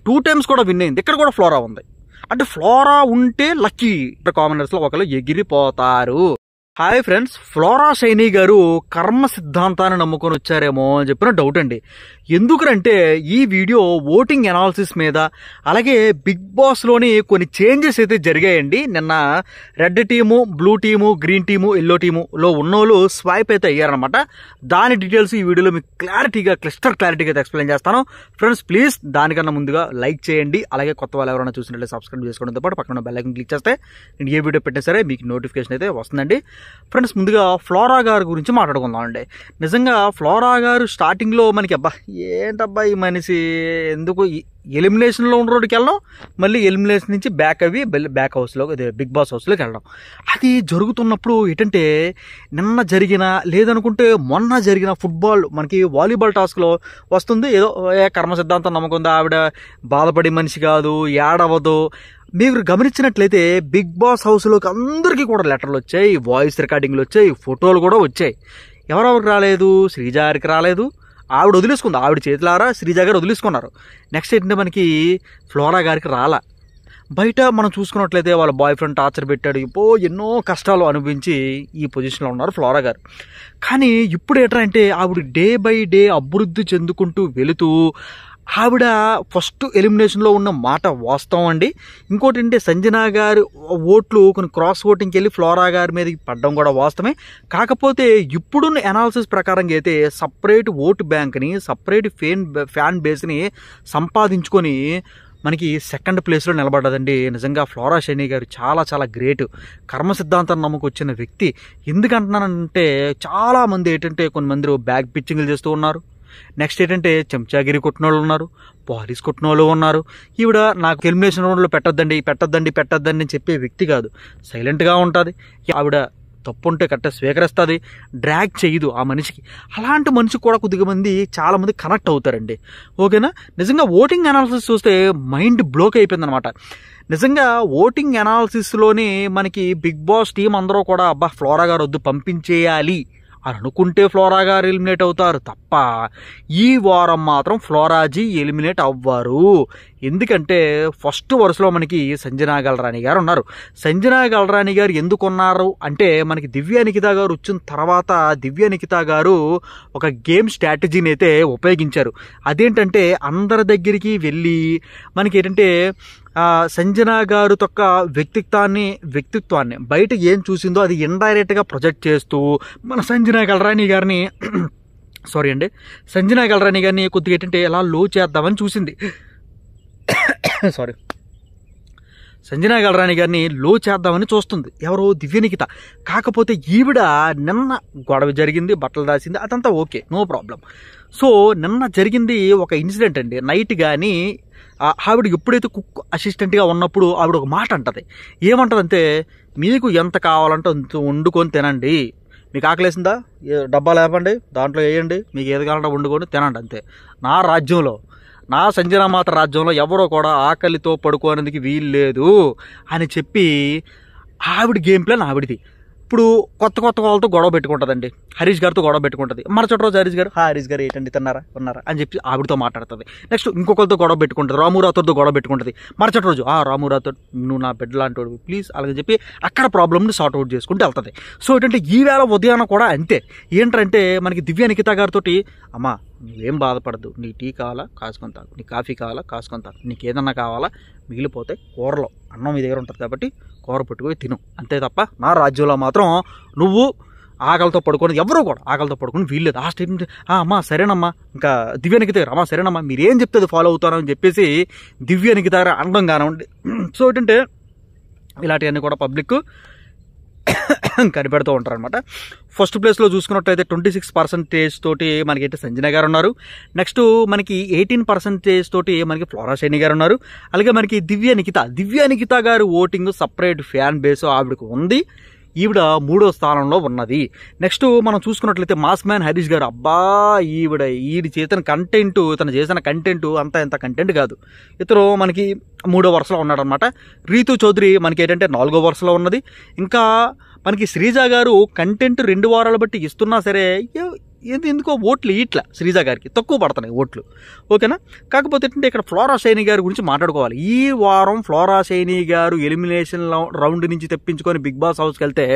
2 times కూడా win అయింది. ఇక్కడ కూడా ఫ్లోరా ఉంది. అంటే ఫ్లోరా ఉంటే లక్కీ కామనర్స్ లో ఒకరు ఎగిరిపోతారు. హాయ్ ఫ్రెండ్స్, ఫ్లోరా షైనీ గారు కర్మ సిద్ధాంతాన్ని నమ్ముకొని వచ్చారేమో అని చెప్పిన డౌట్ అండి. ఎందుకంటే ఈ వీడియో ఓటింగ్ అనాలిసిస్ మీద, అలాగే బిగ్ బాస్ లోని కొన్ని చేంజెస్ అయితే జరిగాయండి. నిన్న red team, blue team, green team, yellow టీములో ఉన్నోళ్ళు స్వైప్ అయితే అయ్యారనమాట. దాని డీటెయిల్స్ ఈ వీడియోలో మీకు క్లిస్టర్ క్లారిటీగా అయితే ఎక్స్ప్లెయిన్ చేస్తాను. ఫ్రెండ్స్ ప్లీజ్ దానికన్నా ముందుగా లైక్ చేయండి. అలాగే కొత్త వాళ్ళు ఎవరైనా చూసినట్లయితే సబ్స్క్రైబ్ చేసుకోవడంతో పాటు పక్కన బెల్ ఐకాన్ క్లిక్ చేస్తే నేను ఏ వీడియో పెట్టినా సరే మీకు నోటిఫికేషన్ అయితే వస్తుందండి. ఫ్రెండ్స్ ముందుగా ఫ్లోరా గారి గురించి మాట్లాడుకుందాం అండి. నిజంగా ఫ్లోరా గారు స్టార్టింగ్లో మనకి ఏంటబ్బా ఈ మనిషి ఎందుకు ఎలిమినేషన్లో ఉన్న రోడ్డుకి వెళ్ళడం, మళ్ళీ ఎలిమినేషన్ నుంచి బ్యాక్ హౌస్లో బిగ్ బాస్ హౌస్లోకి వెళ్ళడం, అది జరుగుతున్నప్పుడు ఏంటంటే నిన్న జరిగిన లేదనుకుంటే మొన్న జరిగిన ఫుట్బాల్ మనకి వాలీబాల్ టాస్క్లో వస్తుంది. ఏదో కర్మ సిద్ధాంతం నమ్మకుందా, ఆవిడ బాధపడే మనిషి కాదు, ఏడవదు. మీరు గమనించినట్లయితే బిగ్ బాస్ హౌస్లోకి అందరికీ కూడా లెటర్లు వచ్చాయి, వాయిస్ రికార్డింగ్లు వచ్చాయి, ఫోటోలు కూడా వచ్చాయి. ఎవరెవరికి రాలేదు? శ్రీజ గారికి రాలేదు. ఆవిడ వదిలేసుకుంది, ఆవిడ చేతులారా శ్రీజ గారు వదిలేసుకున్నారు. నెక్స్ట్ ఏంటంటే మనకి ఫ్లోరా గారికి రాలా. బయట మనం చూసుకున్నట్లయితే వాళ్ళ బాయ్ ఫ్రెండ్ టార్చర్ పెట్టాడు, ఎన్నో కష్టాలు అనుభవించి ఈ పొజిషన్లో ఉన్నారు ఫ్లోరా గారు. కానీ ఇప్పుడు ఏంటంటే ఆవిడ డే బై డే అభివృద్ధి చెందుకుంటూ వెళుతూ, ఆవిడ ఫస్ట్ ఎలిమినేషన్లో ఉన్న మాట వాస్తవం అండి. ఇంకోటి అంటే సంజన గారి ఓట్లు కొన్ని క్రాస్ ఓటింగ్కి వెళ్ళి ఫ్లోరా గారి మీదకి పడడం కూడా వాస్తవమే. కాకపోతే ఇప్పుడున్న అనాలిసిస్ ప్రకారంగా అయితే సపరేట్ ఓటు బ్యాంక్ని, సపరేట్ ఫ్యాన్ బేస్ని సంపాదించుకొని మనకి సెకండ్ ప్లేస్లో నిలబడ్డదండి. నిజంగా ఫ్లోరా షైనీ గారు చాలా చాలా గ్రేట్. కర్మ సిద్ధాంతాన్ని నమ్ముకొచ్చిన వ్యక్తి. ఎందుకంటున్నానంటే చాలామంది ఏంటంటే కొంతమంది బ్యాక్ పిచ్చింగ్లు చేస్తూ ఉన్నారు. నెక్స్ట్ ఏంటంటే చెంచాగిరి కొట్టిన వాళ్ళు ఉన్నారు, పాలిస్ కొట్టిన వాళ్ళు ఉన్నారు. ఈవిడ నాకు ఎలిమినేషన్ రౌండ్లో పెట్టద్దండి అని చెప్పే వ్యక్తి కాదు. సైలెంట్గా ఉంటుంది. ఆవిడ తప్పుంటే కరెక్ట్ స్వీకరిస్తుంది, డ్రాగ్ చేయదు ఆ మనిషికి. అలాంటి మనిషి కూడా కొద్దిగా మంది చాలామంది కనెక్ట్ అవుతారండి. ఓకేనా? నిజంగా ఓటింగ్ అనాలిసిస్ చూస్తే మైండ్ బ్లోక్ అయిపోయింది అనమాట. నిజంగా ఓటింగ్ అనాలిసిస్లోనే మనకి బిగ్ బాస్ టీం అందరూ కూడా ఫ్లోరా గారు వద్దు పంపించేయాలి అని అనుకుంటే ఫ్లోరా గారు ఎలిమినేట్ అవుతారు తప్ప ఈ వారం మాత్రం ఫ్లోరాజీ ఎలిమినేట్ అవ్వరు. ఎందుకంటే ఫస్ట్ వరుసలో మనకి సంజనా గల్రాని గారు ఉన్నారు. సంజనా గల్రాని గారు ఎందుకున్నారు అంటే మనకి దివ్య నిఖిత గారు వచ్చిన తర్వాత దివ్య నిఖిత గారు ఒక గేమ్ స్ట్రాటజీని అయితే ఉపయోగించారు. అదేంటంటే అందరి దగ్గరికి వెళ్ళి మనకి ఏంటంటే సంజనా గారు తొక్క వ్యక్తిత్వాన్ని బయట ఏం చూసిందో అది ఇండైరెక్ట్గా ప్రొజెక్ట్ చేస్తూ మన సంజనా గల్రాని గారిని కొద్దిగా ఏంటంటే ఎలా లో చేద్దామని చూసింది. సంజనా గల్రాని గారిని లో చేద్దామని చూస్తుంది ఎవరో దివ్య నిఖిత. కాకపోతే ఈవిడ నిన్న గొడవ జరిగింది, బట్టలు దాచింది, అదంతా ఓకే, నో ప్రాబ్లం. సో నిన్న జరిగింది ఒక ఇన్సిడెంట్ అండి. నైట్ కానీ ఆవిడ ఎప్పుడైతే కుక్ అసిస్టెంట్గా ఉన్నప్పుడు ఆవిడ ఒక మాట అంటది. ఏమంటదంటే, మీకు ఎంత కావాలంటే అంత వండుకొని తినండి, మీకు ఆకలేసిందా డబ్బా లేపండి, దాంట్లో వేయండి, మీకు ఏది కావాలంటే వండుకొని తినండి, అంతే. నా రాజ్యంలో, నా సంజనా మాత రాజ్యంలో ఎవరో కూడా ఆకలితో పడుకోనేందుకు వీలు లేదు అని చెప్పి ఆవిడ గేమ్ ప్లాన్ ఆవిడది. ఇప్పుడు కొత్త వాళ్ళతో గొడవ పెట్టుకుంటుందండి. హరీష్ గారితో గొడవ పెట్టుకుంటుంది. మరుసటి రోజు హరీష్ గారు ఏంటండి ఉన్నారా అని చెప్పి ఆవిడతో మాట్లాడుతుంది. నెక్స్ట్ ఇంకొకరితో గొడవ పెట్టుకుంటుంది, రామురాథోర్తో గొడవ పెట్టుకుంటుంది. మరుసటి రోజు రామురాథోర్ నువ్వు నా బిడ్డ లాంటి వాడు ప్లీజ్ అలాగని చెప్పి అక్కడ ప్రాబ్లమ్ని సార్ట్ అవుట్ చేసుకుంటూ వెళ్తుంది. సో ఏంటంటే ఈవేళ ఉదయాన కూడా అంతే. ఏంటంటే మనకి దివ్య నిఖిత గారితో, అమ్మా నువ్వేం బాధపడద్దు, నీ టీ కావాలా కాసుకొని తాగు, నీ కాఫీ కావాలా కాసుకొని తాగు, నీకు ఏదన్నా కావాలా మిగిలిపోతే కూరలో అన్నం మీ దగ్గర ఉంటుంది కాబట్టి కూర పెట్టుకొని తిను, అంతే తప్ప నా రాజ్యంలో మాత్రం నువ్వు ఆకలితో పడుకొని ఎవరో కూడా ఆకలితో పడుకొని వీల్లేదు. ఆ స్టేట్మెంట్ అమ్మా సరేనమ్మా, ఇంకా దివ్య నిఖిత గారు అమ్మా సరేనమ్మా మీరేం చెప్తే అది ఫాలో అవుతానని చెప్పేసి దివ్య నిఖిత గారు అనడం కానివ్వండి. సో ఏంటంటే ఇలాంటివన్నీ కూడా పబ్లిక్ కనిపెడుతూ ఉంటారు అనమాట. ఫస్ట్ ప్లేస్లో చూసుకున్నట్టయితే 26% తోటి మనకి సంజన గారు ఉన్నారు. నెక్స్ట్ మనకి 18% తోటి మనకి ఫ్లోరా షైనీ గారు ఉన్నారు. అలాగే మనకి దివ్య నిఖిత గారు ఓటింగ్ సపరేట్ ఫ్యాన్ బేస్ ఆవిడకు ఉంది. ఈవిడ 3వ స్థానంలో ఉన్నది. నెక్స్ట్ మనం చూసుకున్నట్లయితే మాస్ మ్యాన్ హరీష్ గారు, ఈడి చేతన కంటెంట్, ఇతను చేసిన కంటెంట్ అంతా ఎంత కంటెంట్ కాదు. ఇతను మనకి 3వ వరుసలో ఉన్నాడనమాట. రీతు చౌదరి మనకి ఏంటంటే 4వ వరుసలో ఉన్నది. ఇంకా మనకి శ్రీజ గారు కంటెంట్ 2 వారాలు బట్టి ఇస్తున్నా సరే ఎందుకో ఓట్లు ఇట్లా శ్రీజ గారికి తక్కువ పడుతున్నాయి ఓట్లు, ఓకేనా. కాకపోతే ఏంటంటే ఇక్కడ ఫ్లోరా షైనీ గారి గురించి మాట్లాడుకోవాలి. ఈ వారం ఫ్లోరా షైనీ గారు ఎలిమినేషన్ రౌండ్ నుంచి తెప్పించుకొని బిగ్ బాస్ హౌస్కి వెళ్తే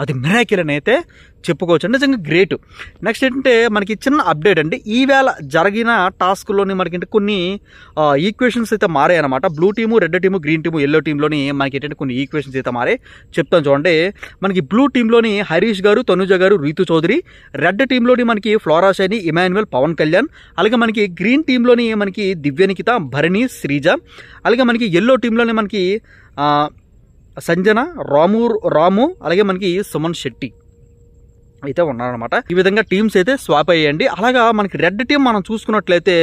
అది మిరాకిల్ అని అయితే చెప్పుకోవచ్చు, నిజంగా గ్రేట్. నెక్స్ట్ ఏంటంటే మనకి చిన్న అప్డేట్ అండి, ఈవేళ జరిగిన టాస్క్లోని మనకి కొన్ని ఈక్వేషన్స్ అయితే మారాయి అనమాట. Blue team, red team, green team, yellow టీంలోని మనకి ఏంటంటే కొన్ని ఈక్వేషన్స్ అయితే మారాయి, చెప్తాను చూడండి. మనకి బ్లూ టీంలోని హరీష్ గారు, తనుజ గారు, రీతు చౌదరి. రెడ్ టీంలోని మనకి ఫ్లోరా షైనీ, ఇమాన్యుయల్, పవన్ కళ్యాణ్. అలాగే మనకి గ్రీన్ టీంలోని మనకి దివ్యనికిత, భరణి, శ్రీజ. అలాగే మనకి ఎల్లో టీంలోని మనకి సంజన, రాము, అలాగే మనకి సుమన్ శెట్టి అయితే ఉన్నారనమాట. ఈ విధంగా టీమ్స్ అయితే స్వాప్ అయ్యండి. అలాగా మనకి రెడ్ టీం మనం చూసుకున్నట్లయితే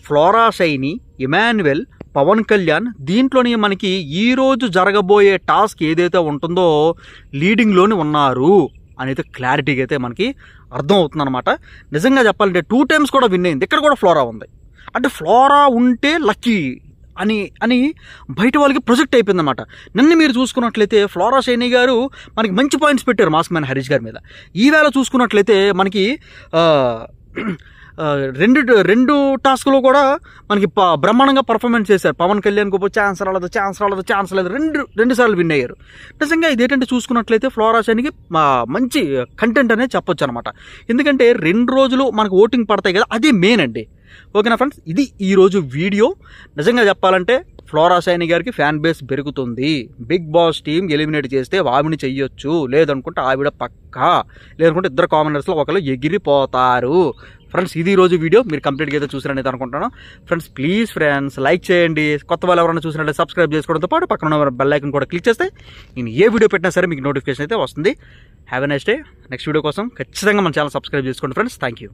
ఫ్లోరా షైనీ, ఇమాన్యుయల్, పవన్ కళ్యాణ్. దీంట్లోని మనకి ఈరోజు జరగబోయే టాస్క్ ఏదైతే ఉంటుందో లీడింగ్లోని ఉన్నారు అనేది క్లారిటీగా అయితే మనకి అర్థం అవుతుంది అనమాట. నిజంగా చెప్పాలంటే 2 times కూడా విన్ అయింది. ఇక్కడ కూడా ఫ్లోరా ఉంది, అంటే ఫ్లోరా ఉంటే లక్కీ అని బయట వాళ్ళకి ప్రొజెక్ట్ అయిపోయింది అనమాట. నిన్న మీరు చూసుకున్నట్లయితే ఫ్లోరా షైనీ గారు మనకి మంచి పాయింట్స్ పెట్టారు మాస్క్ మ్యాన్ హరీష్ గారి మీద. ఈవేళ చూసుకున్నట్లయితే మనకి రెండు టాస్క్లో కూడా మనకి బ్రహ్మాండంగా పర్ఫార్మెన్స్ చేశారు. పవన్ కళ్యాణ్ గొప్ప ఛాన్స్ రాలేదు, రెండు సార్లు విన్ అయ్యారు. నిజంగా ఇదేంటంటే చూసుకున్నట్లయితే ఫ్లోరా షైనీకి మంచి కంటెంట్ అనేది చెప్పొచ్చు అనమాట. ఎందుకంటే 2 రోజులు మనకు ఓటింగ్ పడతాయి కదా, అది మెయిన్ అండి, ఓకేనా ఫ్రెండ్స్. ఇది ఈరోజు వీడియో. నిజంగా చెప్పాలంటే ఫ్లోరా షైనీ గారికి ఫ్యాన్ బేస్ పెరుగుతుంది. బిగ్ బాస్ టీం ఎలిమినేట్ చేస్తే ఆవిడని చెయ్యొచ్చు, లేదనుకుంటే ఆవిడ పక్కా, లేదనుకుంటే ఇద్దరు కామనర్స్లో ఒకరు ఎగిరిపోతారు. ఫ్రెండ్స్ ఇది ఈరోజు వీడియో, మీరు కంప్లీట్గా అయితే చూసారని అయితే అనుకుంటాను. ఫ్రెండ్స్ ప్లీజ్ ఫ్రెండ్స్ లైక్ చేయండి, కొత్త వాళ్ళు ఎవరైనా చూసినట్లయితే సబ్స్క్రైబ్ చేసుకోవడంతో పాటు పక్కన ఉన్న బెల్ ఐకాన్ కూడా క్లిక్ చేస్తే నేను ఏ వీడియో పెట్టినా సరే మీకు నోటిఫికేషన్ అయితే వస్తుంది. Have a nice day. Next video కోసం ఖచ్చితంగా మన ఛానల్ సబ్స్క్రైబ్ చేసుకోండి ఫ్రెండ్స్. Thank you.